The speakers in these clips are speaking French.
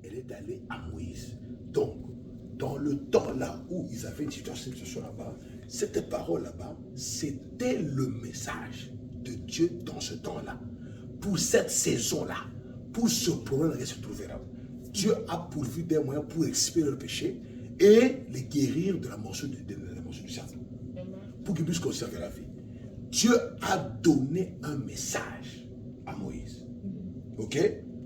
elle est allée à Moïse. Donc, dans le temps là où ils avaient une situation là-bas, cette parole là-bas, c'était le message de Dieu dans ce temps-là. Pour cette saison-là, pour ce problème qui se trouvait là, Dieu a pourvu des moyens pour expier le péché et les guérir de la morsure du serpent. Pour qu'ils puissent conserver la vie. Dieu a donné un message à Moïse. Ok?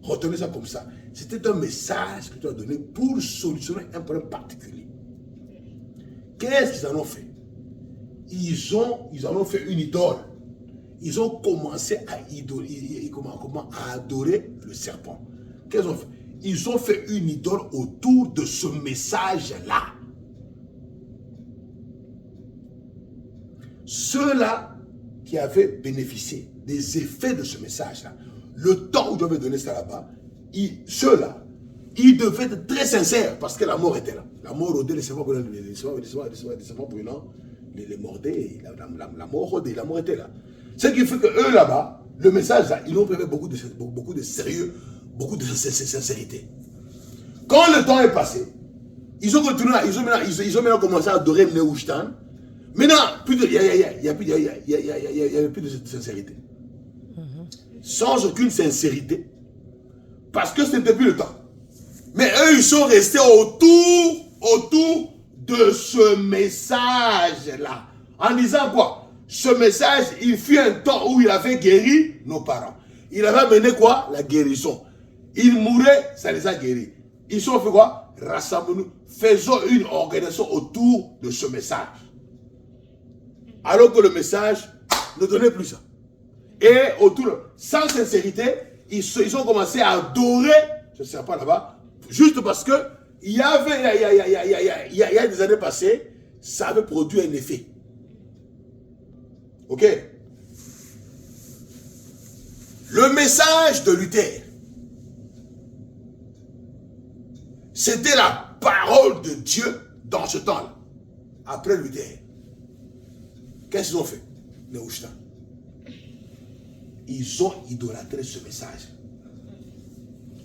Retenez ça comme ça. C'était un message que Dieu a donné pour solutionner un problème particulier. Qu'est-ce qu'ils en ont fait? Ils en ont fait une idole. Ils ont commencé à adorer le serpent. Qu'est-ce qu'ils ont fait? Ils ont fait une idole autour de ce message-là. Ceux-là qui avaient bénéficié des effets de ce message-là, le temps où Dieu avait donné ça là-bas, ceux-là, ils devaient être très sincères parce que la mort était là. La mort rôdait, les serpents brûlants, les mordaient, la mort était là. Ce qui fait que eux là-bas, le message là, ils l'ont pris avec beaucoup de sérieux, beaucoup de sincérité. Quand le temps est passé, ils ont continué, ils ont maintenant commencé à adorer Nehushtan. Maintenant, il n'y a plus de sincérité. Sans aucune sincérité. Parce que ce n'était plus le temps. Mais eux, ils sont restés autour de ce message-là. En disant quoi? Ce message, il fut un temps où il avait guéri nos parents. Il avait amené quoi? La guérison. Ils mouraient, ça les a guéris. Ils sont fait quoi? Rassemblons-nous. Faisons une organisation autour de ce message. Alors que le message ne donnait plus ça. Et sans sincérité, ils ont commencé à adorer ce serpent là-bas, juste parce que il y a des années passées, ça avait produit un effet. Ok? Le message de Luther, c'était la parole de Dieu dans ce temps-là. Après Luther, qu'est-ce qu'ils ont fait? Nehushtan. Ils ont idolâtré ce message.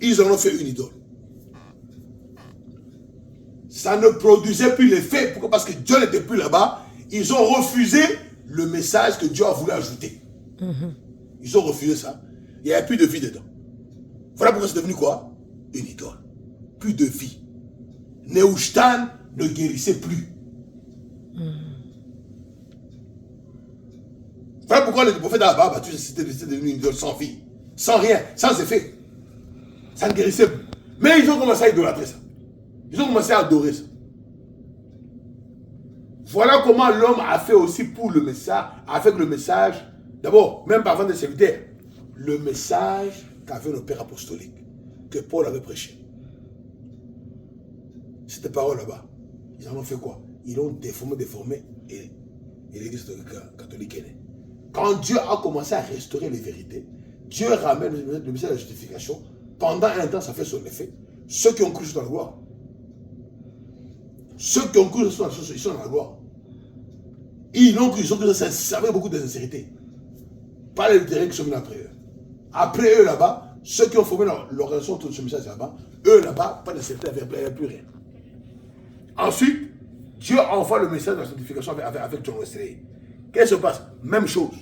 Ils en ont fait une idole. Ça ne produisait plus l'effet. Pourquoi? Parce que Dieu n'était plus là-bas. Ils ont refusé le message que Dieu a voulu ajouter. Ils ont refusé ça. Il n'y avait plus de vie dedans. Voilà pourquoi c'est devenu quoi? Une idole. Plus de vie. Nehushtan ne guérissait plus. Voilà pourquoi le prophète a battu, c'était devenu une idole sans vie, sans rien, sans effet. Ça ne guérissait plus. Mais ils ont commencé à idolâtrer ça. Ils ont commencé à adorer ça. Voilà comment l'homme a fait aussi pour le message, avec le message, d'abord, même avant de serviteurs, le message qu'avait le père apostolique, que Paul avait prêché. Cette parole là-bas, ils en ont fait quoi? Ils l'ont déformé et l'église catholique est née. Quand Dieu a commencé à restaurer les vérités, Dieu ramène le message de la justification. Pendant un temps, ça fait son effet. Ceux qui ont cru sont dans la gloire. Ceux qui ont cru sont dans la gloire. Ils l'ont cru, ils ont cru ça avec beaucoup de sincérité. Pas les luthériens qui sont venus après eux. Après eux là-bas, ceux qui ont formé l'organisation autour de ce message là-bas, eux là-bas, pas de sincérité, il n'y avait plus rien. Ensuite, Dieu envoie le message de la sanctification avec John Wesley. Qu'est-ce qui se passe? Même chose.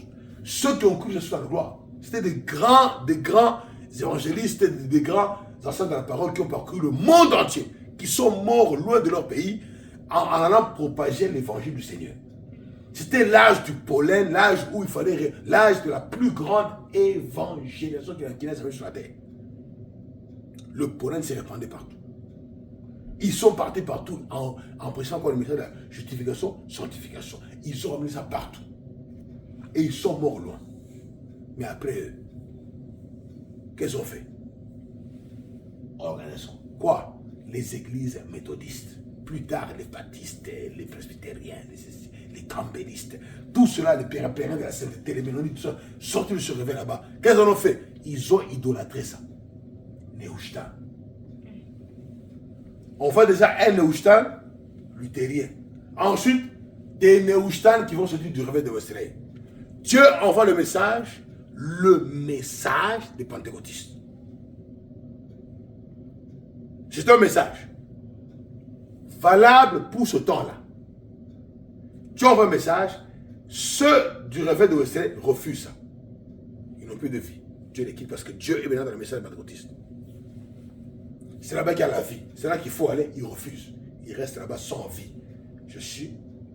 Ceux qui ont cru sont dans la gloire. C'était des grands évangélistes, des grands enseignants de la parole qui ont parcouru le monde entier, qui sont morts loin de leur pays en allant propager l'évangile du Seigneur. C'était l'âge du pollen, l'âge où il fallait, l'âge de la plus grande évangélisation qu'il y avait sur la terre. Le pollen s'est répandu partout. Ils sont partis partout en prêchant encore le message de la justification, sanctification. Ils ont ramené ça partout. Et ils sont morts loin. Mais après eux, qu'est-ce qu'ils ont fait? Organisation. Quoi? Les églises méthodistes. Plus tard, les baptistes, les presbytériens, les campbellistes. Tout cela, les pères de la sainteté, les mélodies, tout ça, sortis de ce réveil là-bas. Qu'est-ce qu'ils ont fait? Ils ont idolâtré ça. Nehushtan. On voit déjà un Nehushtan luthérien. Ensuite, des Nehushtan qui vont sortir du réveil de Wesley. Dieu envoie le message des pentecôtistes. C'est un message valable pour ce temps-là. Tu envoies un message, ceux du réveil de Wesley refusent ça. Ils n'ont plus de vie. Dieu les quitte parce que Dieu est maintenant dans le message pentecôtiste. C'est là-bas qu'il y a la vie. C'est là qu'il faut aller. Ils refusent. Ils restent là-bas sans vie. Je suis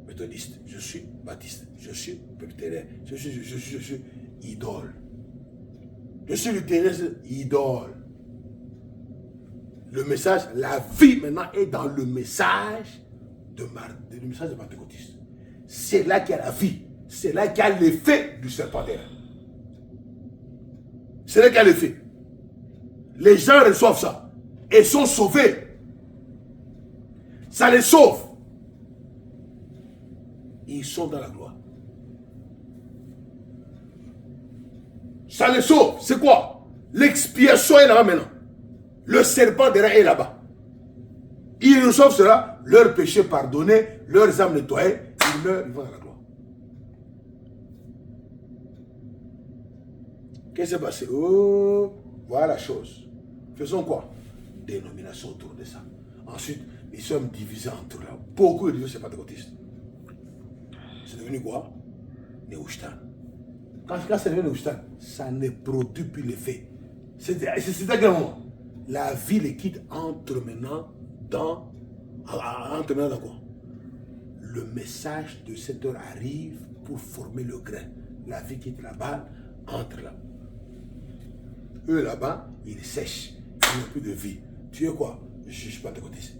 méthodiste. Je suis baptiste. Je suis presbytérien. Je suis idole. Je suis luthériste, idole. Le message, la vie maintenant est dans le message le message de pentecôtiste. C'est là qu'il y a la vie. C'est là qu'il y a l'effet du serpent d'air. C'est là qu'il y a l'effet. Les gens reçoivent ça et sont sauvés. Ça les sauve. Ils sont dans la gloire. Ça les sauve. C'est quoi? L'expiation est là-bas maintenant. Le serpent derrière est là-bas. Ils reçoivent cela, leurs péchés pardonnés, leurs âmes nettoyées, ils meurent, ils vont dans la gloire. Qu'est-ce qui s'est passé? Oh, voilà la chose. Faisons quoi? Dénomination autour de ça. Ensuite, nous sommes divisés entre là. Beaucoup de divisions, c'est pentecôtiste. C'est devenu quoi? Néhushtan. Quand c'est devenu Néhushtan, ça ne produit plus l'effet. C'est à quel moment? La vie les quitte entre maintenant dans quoi? Le message de cette heure arrive pour former le grain. La vie quitte là-bas, entre là. Eux là-bas, ils sèchent. Ils n'ont plus de vie. Tu es quoi? Je suis pentecôtiste.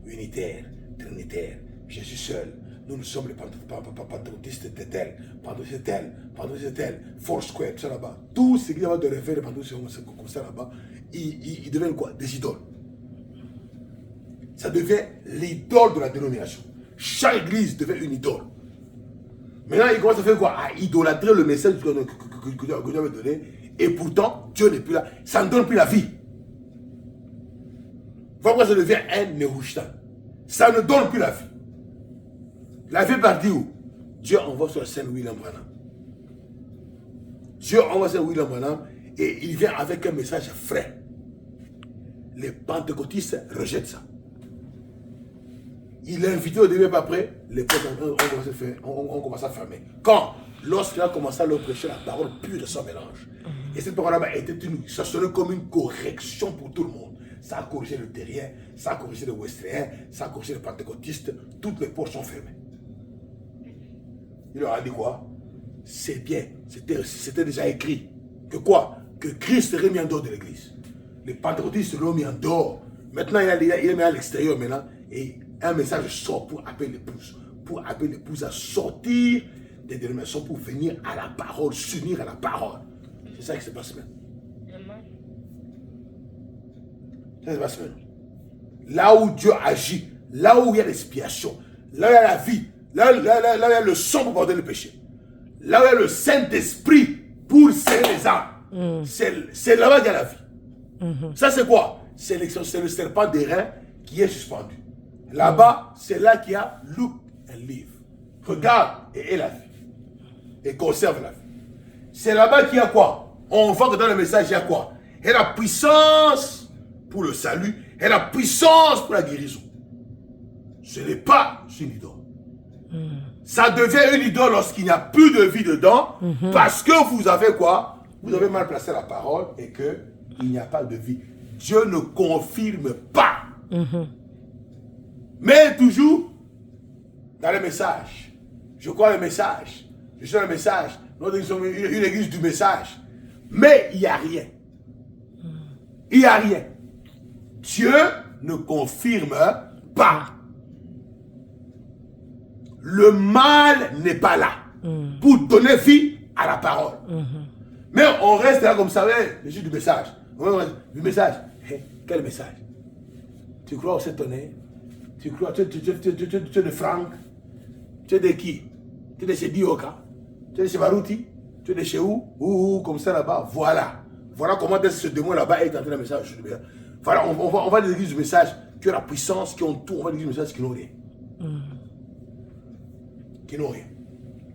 Unitaire, trinitaire. Je suis seul. Nous sommes les pentecôtistes de tel, pentecôtistes de tel, Foursquare, tout ça là-bas. Tout ce qui va de référer, les pentecôtistes comme ça là-bas, ils deviennent quoi? Des idoles. Ça devient l'idole de la dénomination. Chaque église devient une idole. Maintenant, ils commencent à faire quoi? À idolâtrer le message que Dieu avait donné. Et pourtant, Dieu n'est plus là. Ça ne donne plus la vie. Voilà pourquoi ça devient un Néhushtan. Ça ne donne plus la vie. La vie partit où? Dieu envoie sur la scène William Branham. Dieu envoie sur William Branham et il vient avec un message frais. Les pentecôtistes rejettent ça. Il est invité au début, pas prêt. Les portes on commence à fermer. Quand? Lorsqu'il a commencé à leur prêcher la parole pure de son mélange. Et cette parole-là ça sonnait comme une correction pour tout le monde. Ça a corrigé le terrien, ça a corrigé le westréen, ça a corrigé les pentecôtistes. Toutes les portes sont fermées. Il leur a dit quoi? C'est bien, c'était déjà écrit. Que quoi? Que Christ serait mis en dehors de l'église. Les pentecôtistes l'ont mis en dehors. Maintenant, il est mis à l'extérieur maintenant. Et un message sort pour appeler l'épouse. Pour appeler l'épouse à sortir des dénominations pour venir à la parole, s'unir à la parole. C'est ça qui se passe maintenant. Ça se passe maintenant. Là où Dieu agit, là où il y a l'expiation, là où il y a la vie, là où il y a le sang pour pardonner le péché, là où il y a le Saint-Esprit pour serrer les âmes, c'est là-bas qu'il y a la vie. Ça c'est quoi? C'est le serpent d'airain qui est suspendu. Là-bas, c'est là qu'il y a look and live. Regarde et aie la vie. Et conserve la vie. C'est là-bas qu'il y a quoi? On voit que dans le message, il y a quoi? Il y a la puissance pour le salut et la puissance pour la guérison. Ce n'est pas une idole. Ça devient une idole lorsqu'il n'y a plus de vie dedans parce que vous avez quoi? Vous avez mal placé la parole et qu'il n'y a pas de vie. Dieu ne confirme pas. Mais toujours dans le message. Je crois le message. Je suis dans le message. Nous sommes une église du message. Mais il n'y a rien. Il n'y a rien. Dieu ne confirme pas. Le mal n'est pas là pour donner vie à la parole. Mais on reste là comme ça, je suis du message. Du message. Quel message? Tu crois au Saint-Tonnerre? Tu crois, tu es de Franck? Tu es de qui? Tu es de chez Dioka? Tu es de chez Barouti? Tu es de chez où? Comme ça là-bas. Voilà. Voilà comment ce démon là-bas est entré dans le message. Voilà, on va dans l'église du message qui ont la puissance, qui ont tout. On va dans l'église du message qui n'ont rien. Qui n'ont rien.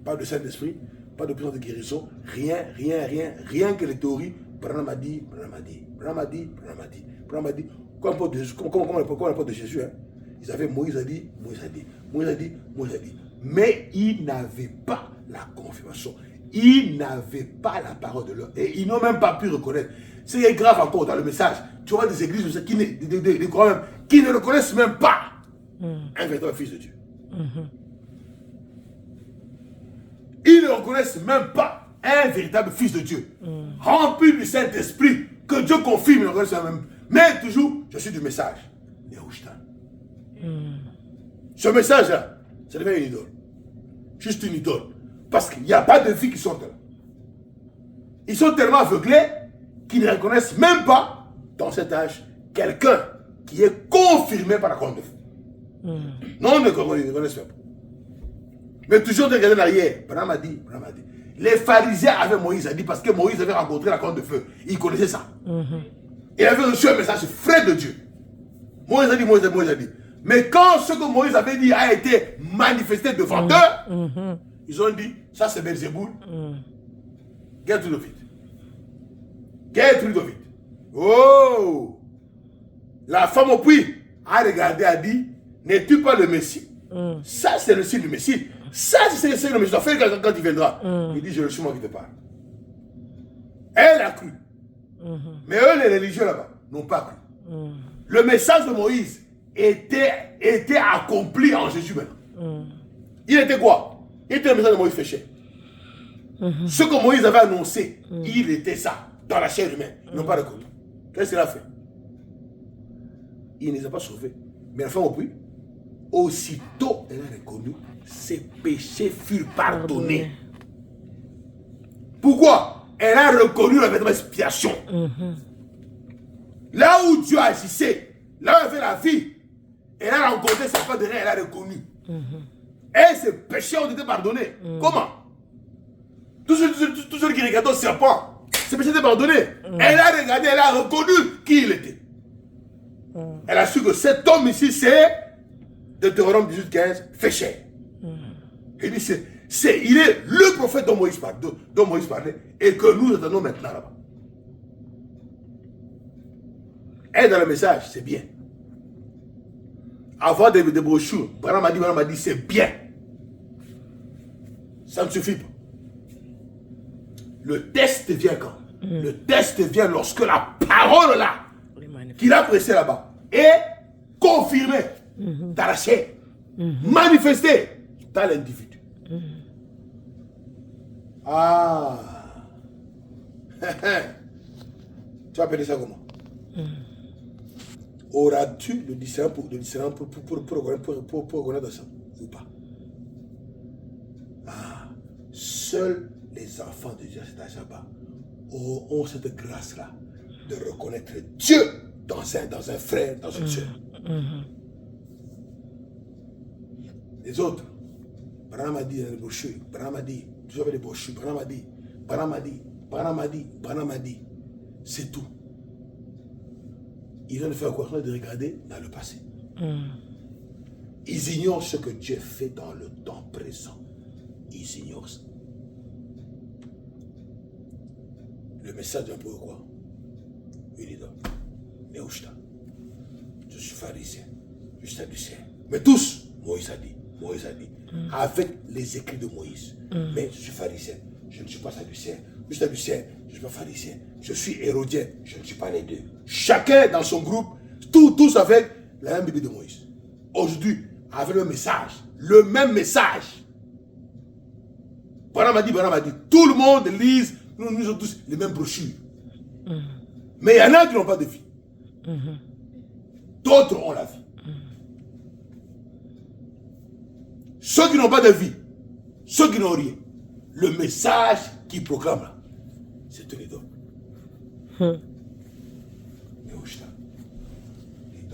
Pas de Saint-Esprit, pas de puissance de guérison, rien que les théories. Branham a dit. Comme l'apôtre de Jésus, hein. Ils avaient Moïse a dit, Moïse a dit, Moïse a dit, Moïse a dit. Mais ils n'avaient pas la confirmation. Ils n'avaient pas la parole de l'homme. Et ils n'ont même pas pu reconnaître. C'est grave encore dans le message. Tu vois des églises qui ne reconnaissent même pas un véritable fils de Dieu. Ils ne reconnaissent même pas un véritable fils de Dieu. Rempli du Saint-Esprit, que Dieu confirme, ils ne reconnaissent même. Mais toujours, je suis du message. Ce message-là, ça devient une idole. Juste une idole. Parce qu'il n'y a pas de vie qui sortent là. Ils sont tellement aveuglés qu'ils ne reconnaissent même pas, dans cet âge, quelqu'un qui est confirmé par la parole de feu. Non, ils ne reconnaissent pas. Mais toujours de regarder l'arrière. Branham a dit. Les pharisiens avaient Moïse a dit parce que Moïse avait rencontré la colonne de feu. Ils connaissaient ça. Il avait reçu un message frais de Dieu. Moïse a dit. Mais quand ce que Moïse avait dit a été manifesté devant eux, ils ont dit, ça c'est Belzéboul. Get rid of it. Get rid of it. Oh! La femme au puits a regardé, a dit, n'es-tu pas le Messie? Ça c'est le signe du Messie. Ça c'est le signe du Messie. Fais quand il viendra. Il dit, je le suis moi qui te parle. Elle a cru. Mais eux, les religieux là-bas, n'ont pas cru. Le message de Moïse était accompli en Jésus maintenant. Il était quoi? Il était le message de Moïse péché. Ce que Moïse avait annoncé, il était ça, dans la chair humaine. Ils n'ont pas reconnu. Qu'est-ce qu'il a fait? Il ne les a pas sauvés. Mais la femme au puits, aussitôt elle a reconnu, ses péchés furent pardonnés. Pourquoi? Elle a reconnu la véritable expiation. Là où Dieu agissait, là où elle fait la vie, elle a rencontré sa part de rien, elle a reconnu. Et ses péchés ont été pardonnés. Comment? Tous ceux qui regardaient au serpent, ses péchés étaient pardonnés. Elle a regardé, elle a reconnu qui il était. Elle a su que cet homme ici, c'est Deutéronome 18-15, péché. Il dit, il est le prophète dont Moïse parlait et que nous attendons maintenant là-bas. Être dans le message, c'est bien. Avoir des brochures, Branham a dit, c'est bien. Ça ne suffit pas. Le test vient quand? Le test vient lorsque la parole là, qu'il a pressée là-bas, est confirmée dans la chair, manifestée dans l'individu. Ah. Tu vas appeler ça comment? Auras-tu le discernement pour reconnaître ça ou pas? Ah. Seuls les enfants de Dieu, cet âge-là, ont cette grâce-là de reconnaître Dieu dans un frère, dans une soeur. Les autres, Branham a dit dans les brochures, Branham a dit, tu avais les brochures, Branham a dit, c'est tout. Ils ont fait quoi? De regarder dans le passé. Ils ignorent ce que Dieu fait dans le temps présent. Ils ignorent ça. Le message d'un peu quoi? Il est là. Je suis pharisien. Je suis sadducéen. Mais tous, Moïse a dit. Avec les écrits de Moïse. Mais je suis pharisien. Je ne suis pas sadducéen. Je suis sadducéen. Je ne suis pas pharisien. Je suis hérodien. Je ne suis pas les deux. Chacun dans son groupe, tous avec la même Bible de Moïse. Aujourd'hui, avec le même message. Branham a dit, tout le monde lise, nous avons tous les mêmes brochures. Mais il y en a qui n'ont pas de vie. D'autres ont la vie. Ceux qui n'ont pas de vie, ceux qui n'ont rien, le message qu'ils proclament là, c'est tous les deux.